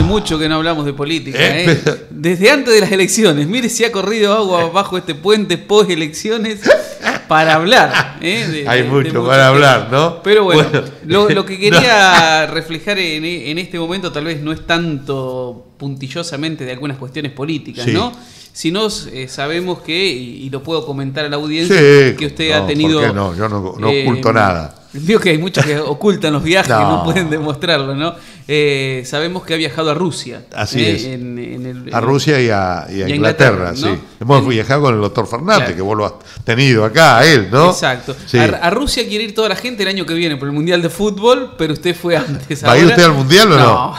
mucho que no hablamos de política, Desde antes de las elecciones. Mire si ha corrido agua bajo este puente post-elecciones para hablar. Hay mucho para hablar, ¿no? Pero bueno, lo que quería reflejar en este momento tal vez no es tanto puntillosamente de algunas cuestiones políticas, ¿no? Sino sabemos que, y lo puedo comentar a la audiencia, que usted ha tenido... ¿Por qué no? Yo no oculto nada. Digo que hay muchos que ocultan los viajes, que no pueden demostrarlo, ¿no? Sabemos que ha viajado a Rusia. Así es. A Rusia y a Inglaterra, ¿no? Sí. Hemos viajado con el doctor Fernández, que vos lo has tenido acá, a él, ¿no? Exacto. Sí. A Rusia quiere ir toda la gente el año que viene por el Mundial de Fútbol, pero usted fue antes. ¿Va a ir usted al Mundial o no?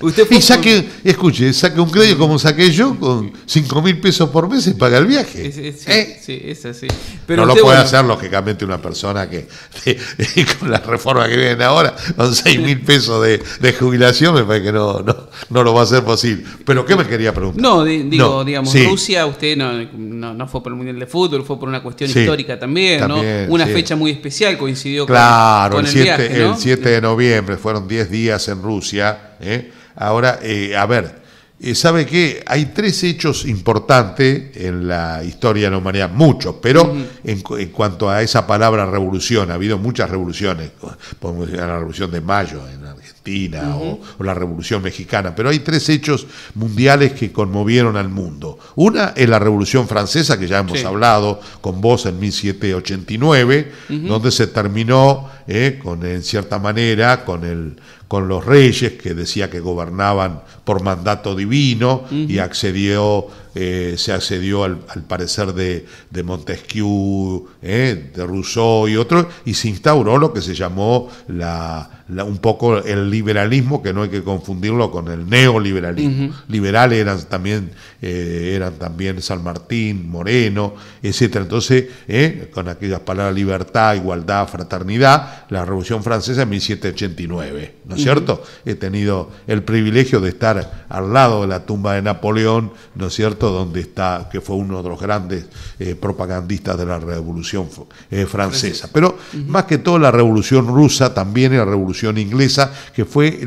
Usted fue saque un crédito como saqué yo, con 5.000 pesos por mes y paga el viaje. Sí, es así. Pero no lo puede hacer, lógicamente, una persona que con la reforma que viene ahora, con 6.000 pesos de jubilación, me parece que no lo va a hacer posible. ¿Pero qué me quería preguntar? No, digamos, Rusia, usted no fue por el Mundial de Fútbol, fue por una cuestión histórica también, ¿no? Una fecha muy especial coincidió con el viaje, ¿no? El 7 de noviembre, fueron 10 días en Rusia. Ahora, a ver, ¿sabe qué? Hay 3 hechos importantes en la historia de la humanidad, muchos, pero en cuanto a esa palabra revolución, ha habido muchas revoluciones, podemos decir la Revolución de Mayo en Argentina o la Revolución Mexicana, pero hay 3 hechos mundiales que conmovieron al mundo. Una es la Revolución Francesa, que ya hemos hablado con vos en 1789, donde se terminó, en cierta manera, con los reyes, que decía que gobernaban por mandato divino, y se accedió al parecer de Montesquieu, de Rousseau y otros, y se instauró lo que se llamó un poco el liberalismo, que no hay que confundirlo con el neoliberalismo. Liberales eran también San Martín, Moreno, etcétera. Entonces, con aquellas palabras libertad, igualdad, fraternidad, la Revolución Francesa en 1789, ¿no es cierto? He tenido el privilegio de estar al lado de la tumba de Napoleón, ¿no es cierto?, donde está, que fue uno de los grandes propagandistas de la Revolución Francesa. Pero más que todo la Revolución Rusa, también la Revolución Inglesa, que fue,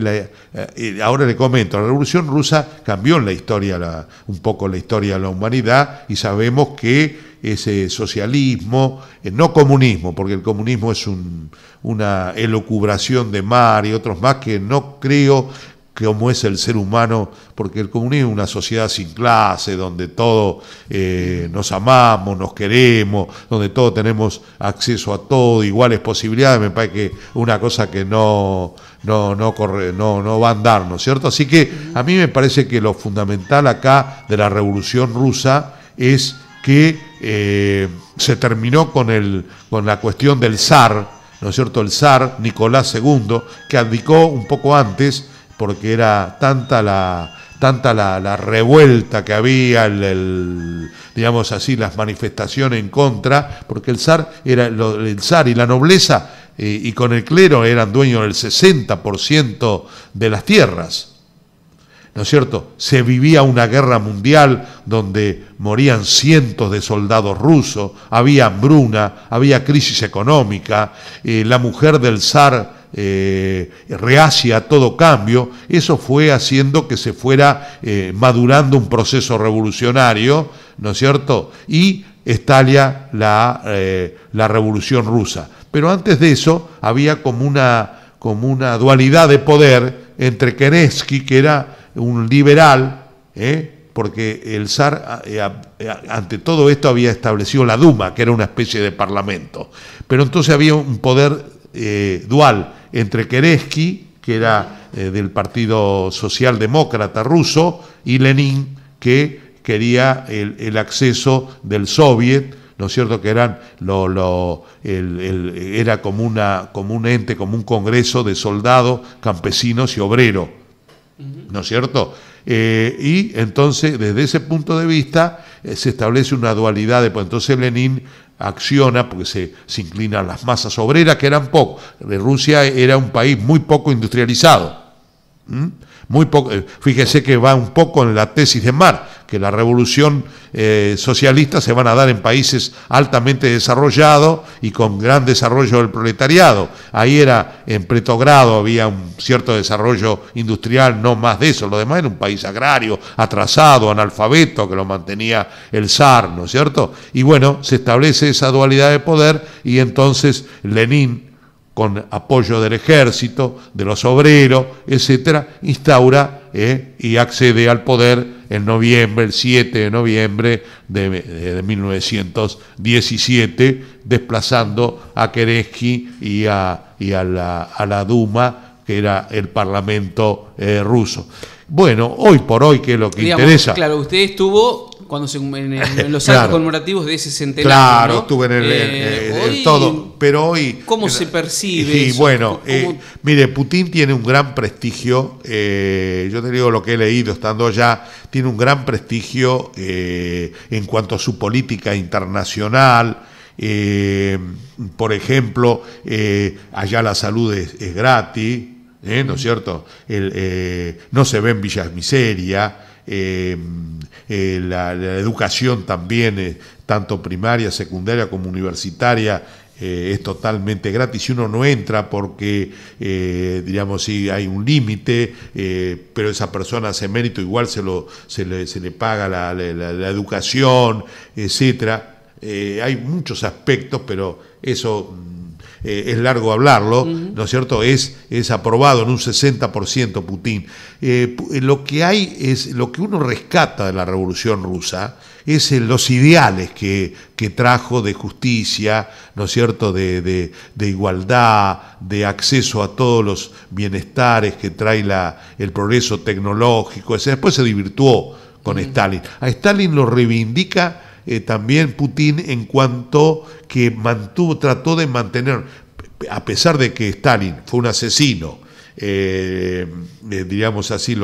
ahora le comento, la Revolución Rusa cambió en la historia, un poco la historia de la humanidad, y sabemos que ese socialismo, no comunismo, porque el comunismo es una elucubración de Marx y otros más que no creo como es el ser humano, porque el comunismo es una sociedad sin clase, donde todos nos amamos, nos queremos, donde todos tenemos acceso a todo, iguales posibilidades. Me parece que una cosa que no va a andar, ¿no es cierto? Así que a mí me parece que lo fundamental acá de la Revolución Rusa es que se terminó con la cuestión del zar, ¿no es cierto? El zar Nicolás II, que abdicó un poco antes, porque era tanta la revuelta que había, digamos así, las manifestaciones en contra, porque el zar y la nobleza y con el clero eran dueños del 60% de las tierras, ¿no es cierto? Se vivía una guerra mundial donde morían cientos de soldados rusos, había hambruna, había crisis económica, la mujer del zar reacia a todo cambio. Eso fue haciendo que se fuera madurando un proceso revolucionario, ¿no es cierto? Y estalla la Revolución Rusa. Pero antes de eso había como una dualidad de poder entre Kerensky, que era un liberal, porque el zar ante todo esto había establecido la Duma, que era una especie de parlamento. Pero entonces había un poder dual entre Kerensky, que era del Partido Socialdemócrata ruso, y Lenin, que quería el acceso del Soviet, ¿no es cierto?, que eran era como un ente, como un congreso de soldados, campesinos y obreros, ¿no es cierto? Y entonces, desde ese punto de vista, se establece una dualidad. Entonces Lenin acciona, porque se inclinan las masas obreras, que eran poco. Rusia era un país muy poco industrializado. Muy poco. Fíjese que va un poco en la tesis de Marx, que la revolución socialista se van a dar en países altamente desarrollados y con gran desarrollo del proletariado. Ahí era, en Petrogrado había un cierto desarrollo industrial, no más de eso, lo demás era un país agrario, atrasado, analfabeto, que lo mantenía el zar, ¿no es cierto? Y bueno, se establece esa dualidad de poder y entonces Lenin, con apoyo del ejército, de los obreros, etcétera, instaura y accede al poder el 7 de noviembre de 1917, desplazando a Kerensky y a la Duma, que era el parlamento ruso. Bueno, hoy por hoy, que es lo que interesa. Claro, usted estuvo en los actos conmemorativos de ese centenario. Claro, ¿no? estuve en todo, pero hoy... ¿Cómo se percibe sí, eso? Bueno, mire, Putin tiene un gran prestigio, yo te digo lo que he leído estando allá, tiene un gran prestigio en cuanto a su política internacional. Por ejemplo, allá la salud es gratis, ¿no es cierto? No se ven villas miseria. La educación también, tanto primaria, secundaria como universitaria, es totalmente gratis. Si uno no entra porque, digamos, sí hay un límite, pero esa persona hace mérito, igual se le paga la educación, etcétera. Hay muchos aspectos, pero eso es largo hablarlo, ¿no es cierto? Es aprobado en un 60% Putin. Lo que hay es, lo que uno rescata de la Revolución Rusa es los ideales que trajo de justicia, ¿no es cierto?, de igualdad, de acceso a todos los bienestares que trae el progreso tecnológico. Después se desvirtuó con Stalin. A Stalin lo reivindica también Putin en cuanto que trató de mantener, a pesar de que Stalin fue un asesino, digamos así,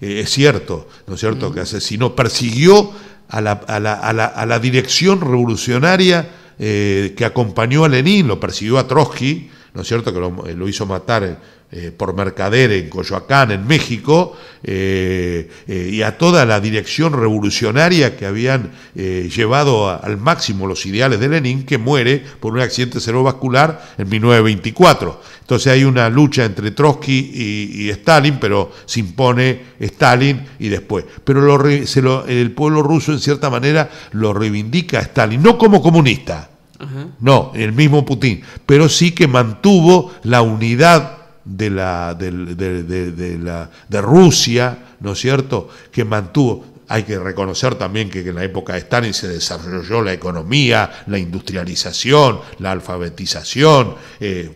es cierto, ¿no es cierto?, que asesinó, persiguió a la dirección revolucionaria que acompañó a Lenin, lo persiguió a Trotsky, ¿no es cierto?, que lo hizo matar por mercader en Coyoacán, en México, y a toda la dirección revolucionaria que habían llevado al máximo los ideales de Lenin, que muere por un accidente cerebrovascular en 1924. Entonces hay una lucha entre Trotsky y Stalin, pero se impone Stalin y después. Pero el pueblo ruso, en cierta manera, lo reivindica a Stalin, no como comunista, no, el mismo Putin, pero sí que mantuvo la unidad de Rusia, ¿no es cierto?, que mantuvo. Hay que reconocer también que en la época de Stalin se desarrolló la economía, la industrialización, la alfabetización,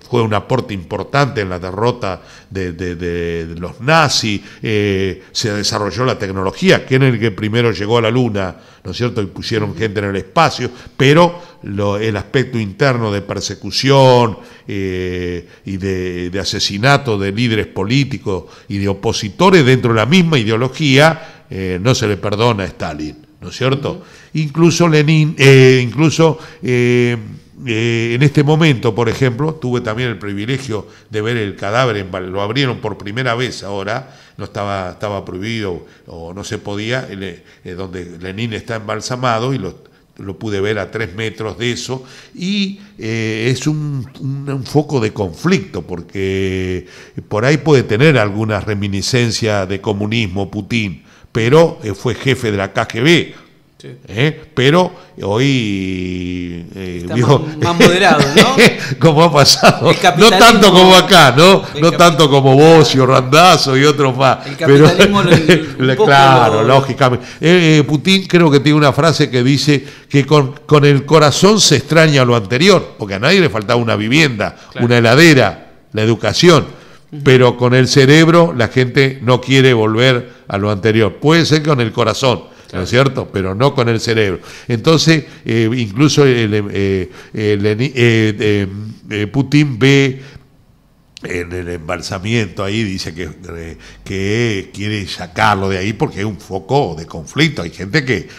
fue un aporte importante en la derrota de los nazis, se desarrolló la tecnología, que en el que primero llegó a la Luna, ¿no es cierto?, y pusieron gente en el espacio, pero el aspecto interno de persecución y de asesinato de líderes políticos y de opositores dentro de la misma ideología, no se le perdona a Stalin, ¿no es cierto? Incluso Lenin, en este momento, por ejemplo, tuve también el privilegio de ver el cadáver, lo abrieron por primera vez ahora, no estaba prohibido o no se podía, donde Lenin está embalsamado, y lo pude ver a 3 metros de eso, y es un foco de conflicto, porque por ahí puede tener alguna reminiscencia de comunismo Putin, pero fue jefe de la KGB, sí. Pero hoy más moderado, ¿no? Como ha pasado, no tanto como acá, no tanto como vos y Randazzo y otros más. El capitalismo pero, claro, lógicamente. Putin creo que tiene una frase que dice que con el corazón se extraña lo anterior, porque a nadie le faltaba una vivienda, claro, una heladera, la educación. Pero con el cerebro la gente no quiere volver a lo anterior. Puede ser con el corazón, ¿no es cierto?, pero no con el cerebro. Entonces, incluso Putin ve en el embalsamiento ahí, dice que quiere sacarlo de ahí porque es un foco de conflicto. Hay gente que,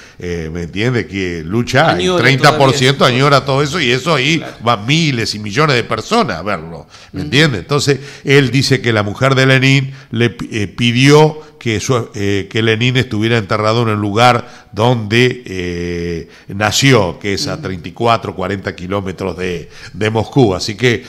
¿me entiende?, que lucha, el 30% añora todo eso, y eso ahí, claro, van miles y millones de personas a verlo, ¿me entiende? Entonces, él dice que la mujer de Lenin le pidió que Lenin estuviera enterrado en el lugar donde nació, que es a 34, 40 kilómetros de Moscú. Así que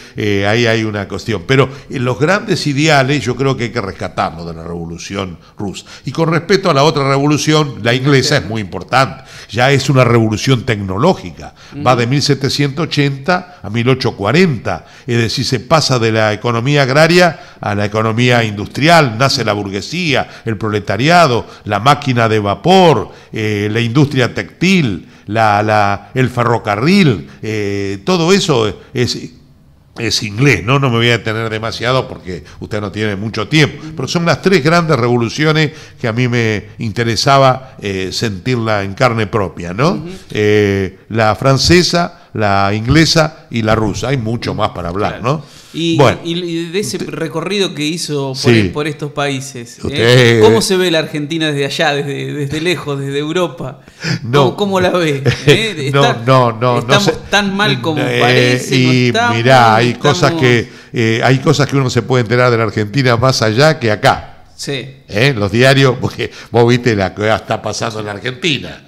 ahí hay una cuestión. Pero en los grandes ideales yo creo que hay que rescatarlo de la revolución rusa. Y con respecto a la otra revolución, la inglesa, es muy importante. Ya es una revolución tecnológica. Va de 1780 a 1840. Es decir, se pasa de la economía agraria a la economía industrial. Nace la burguesía, el proletariado, la máquina de vapor, la industria textil, el ferrocarril. Todo eso es inglés, ¿no? No me voy a detener demasiado porque usted no tiene mucho tiempo, pero son las tres grandes revoluciones que a mí me interesaba sentirla en carne propia, ¿no? La francesa, la inglesa y la rusa. Hay mucho más para hablar, ¿no? Bueno. Y de ese recorrido que hizo por estos países, ¿cómo se ve la Argentina desde allá, desde lejos, desde Europa? ¿Cómo la ve? ¿Estamos tan mal como parece? Y mirá, hay cosas que uno se puede enterar de la Argentina más allá que acá. Sí. Los diarios, porque vos viste la que está pasando en la Argentina.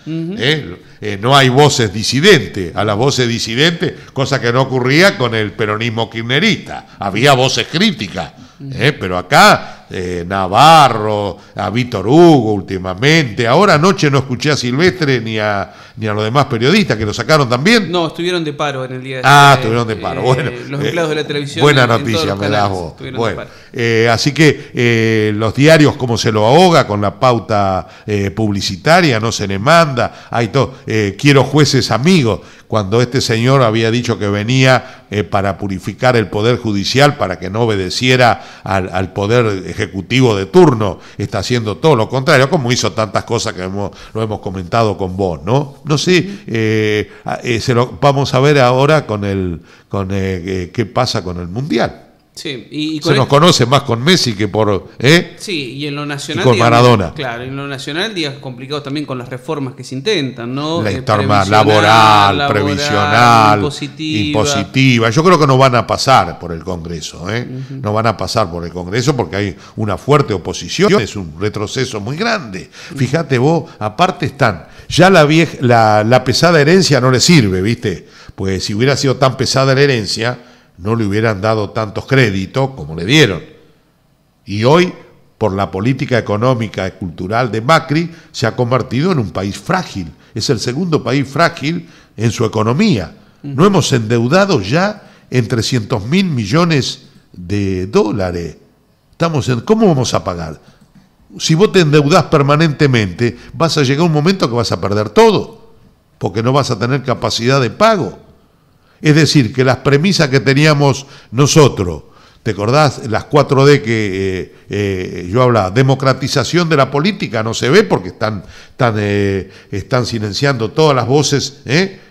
No hay voces disidentes. A las voces disidentes, cosa que no ocurría con el peronismo kirchnerista. Había voces críticas. Pero acá, Navarro, a Víctor Hugo últimamente. Ahora anoche no escuché a Silvestre ni a los demás periodistas, que lo sacaron también. No, estuvieron de paro en el día de ayer. Estuvieron de paro. Bueno, los empleados de la televisión. Buena noticia me das vos. Bueno, así que los diarios, como se lo ahoga con la pauta publicitaria, no se le manda. Hay todo. Quiero jueces amigos. Cuando este señor había dicho que venía para purificar el Poder Judicial, para que no obedeciera al Poder Ejecutivo de turno, está haciendo todo lo contrario, como hizo tantas cosas que lo hemos comentado con vos, ¿no? No sé, vamos a ver ahora qué pasa con el Mundial. Sí, se nos conoce más con Messi que por sí, y en lo nacional, y con Maradona. Claro, en lo nacional días complicados también con las reformas que se intentan, ¿no? La reforma laboral, previsional, impositiva. Yo creo que no van a pasar por el Congreso, no van a pasar por el Congreso porque hay una fuerte oposición, es un retroceso muy grande. Fíjate vos, aparte están, ya la pesada herencia no le sirve, ¿viste? Pues si hubiera sido tan pesada la herencia, no le hubieran dado tantos créditos como le dieron. Y hoy, por la política económica y cultural de Macri, se ha convertido en un país frágil. Es el segundo país frágil en su economía. No hemos endeudado ya en 300.000 millones de dólares. ¿Cómo vamos a pagar? Si vos te endeudás permanentemente, vas a llegar a un momento que vas a perder todo, porque no vas a tener capacidad de pago. Es decir, que las premisas que teníamos nosotros, ¿te acordás? Las 4D que yo hablaba, democratización de la política, no se ve porque están silenciando todas las voces,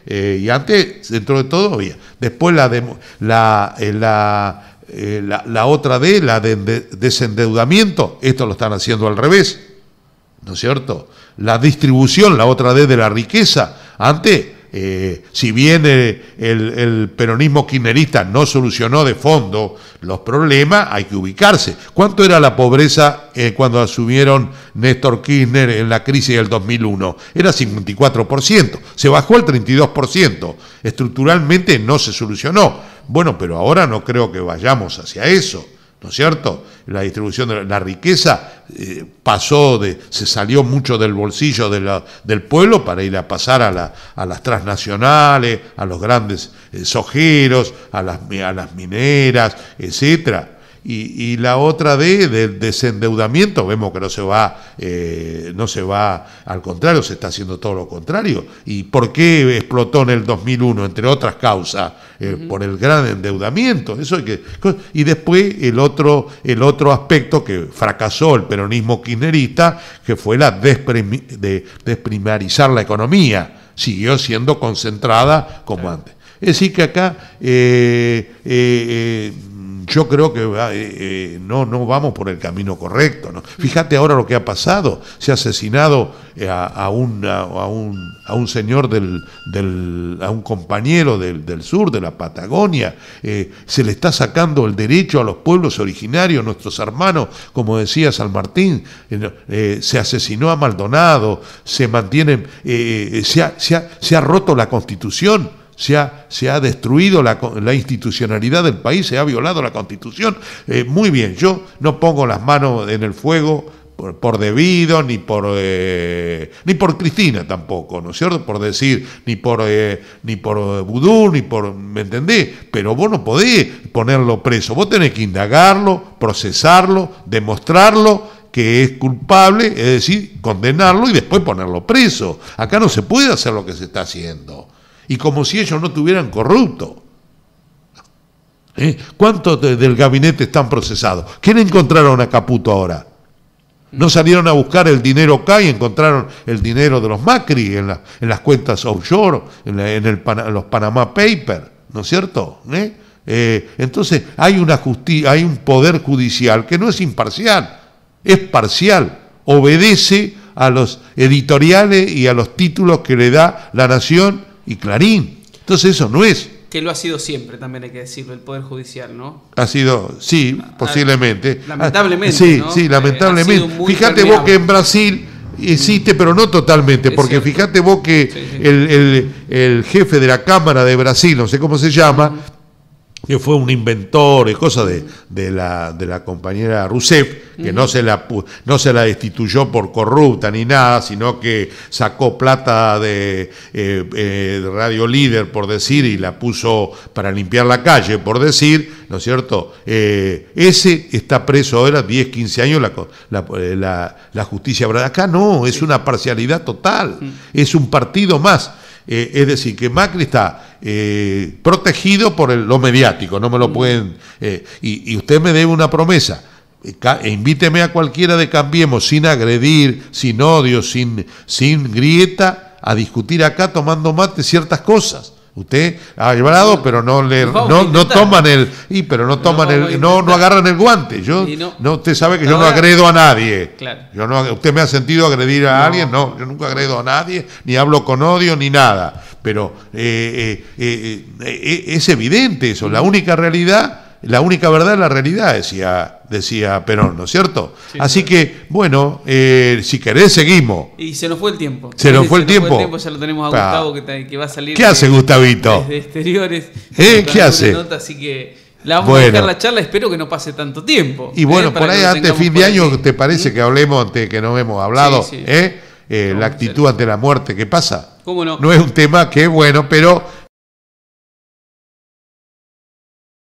y antes, dentro de todo, había. Después la otra D, la de desendeudamiento, esto lo están haciendo al revés, ¿no es cierto? La distribución, la otra D de la riqueza, antes... si bien el peronismo kirchnerista no solucionó de fondo los problemas, hay que ubicarse. ¿Cuánto era la pobreza cuando asumieron Néstor Kirchner en la crisis del 2001? Era 54%, se bajó al 32%, estructuralmente no se solucionó. Bueno, pero ahora no creo que vayamos hacia eso, ¿no es cierto? La distribución de la riqueza se salió mucho del bolsillo del pueblo para ir a pasar a las transnacionales, a los grandes sojeros, a las mineras, etcétera. Y la otra del desendeudamiento, vemos que no se va, al contrario, se está haciendo todo lo contrario. ¿Y por qué explotó en el 2001? Entre otras causas, por el gran endeudamiento. Y después el otro aspecto que fracasó el peronismo kirchnerista, que fue la desprimarizar la economía. Siguió siendo concentrada como antes. Es decir que acá yo creo que no vamos por el camino correcto, ¿no? Fíjate ahora lo que ha pasado. Se ha asesinado a un señor a un compañero del sur, de la Patagonia. Se le está sacando el derecho a los pueblos originarios, nuestros hermanos, como decía San Martín. Se asesinó a Maldonado, se mantiene, se ha roto la Constitución. Se ha destruido la institucionalidad del país, se ha violado la Constitución. Muy bien, yo no pongo las manos en el fuego por debido, ni por Cristina tampoco, ¿no es cierto? Por decir, ni por vudú, ¿me entendés? Pero vos no podés ponerlo preso, vos tenés que indagarlo, procesarlo, demostrarlo que es culpable, es decir, condenarlo y después ponerlo preso. Acá no se puede hacer lo que se está haciendo. Y como si ellos no tuvieran corrupto. ¿Cuántos del gabinete están procesados? ¿Quién encontraron a Caputo ahora? ¿No salieron a buscar el dinero acá y encontraron el dinero de los Macri en las cuentas offshore, en los Panama Papers? ¿No es cierto? Entonces hay un poder judicial que no es imparcial, es parcial, obedece a los editoriales y a los títulos que le da La Nación y Clarín. Entonces eso no es. Que lo ha sido siempre, también hay que decirlo, el Poder Judicial, ¿no? Ha sido, sí, posiblemente. Lamentablemente, sí, ¿no? Sí, lamentablemente. Fíjate vos que en Brasil existe, pero no totalmente, porque fíjate vos que el jefe de la Cámara de Brasil, no sé cómo se llama, que fue un inventor y cosa de la compañera Rousseff, que no se la destituyó por corrupta ni nada, sino que sacó plata de Radio Líder, por decir, y la puso para limpiar la calle, por decir, ¿no es cierto? Ese está preso ahora 10, 15 años la justicia. Acá no, es una parcialidad total, es un partido más. Es decir, que Macri está protegido por lo mediático, no me lo pueden... y usted me debe una promesa, invíteme a cualquiera de Cambiemos sin agredir, sin odio, sin grieta, a discutir acá tomando mate ciertas cosas. Usted ha hablado, pero no toman no agarran el guante. Usted sabe que yo no agredo a nadie. Claro. Usted me ha sentido agredir a alguien, yo nunca agredo a nadie, ni hablo con odio, ni nada. Pero es evidente eso, la única realidad. La única verdad es la realidad, decía Perón, ¿no es cierto? Sí, así que, bueno, si querés seguimos. Y se nos fue el tiempo. Se nos fue el tiempo. Ya lo tenemos a Gustavo que va a salir. ¿Qué hace Gustavito? Desde exteriores. ¿Qué hace? Nota, así que la vamos a dejar la charla, espero que no pase tanto tiempo. Y bueno, por ahí antes de fin de año, ¿te parece que hablemos antes que no hemos hablado? Sí. La actitud ante la muerte, ¿qué pasa? ¿Cómo no? No es un tema que es bueno, pero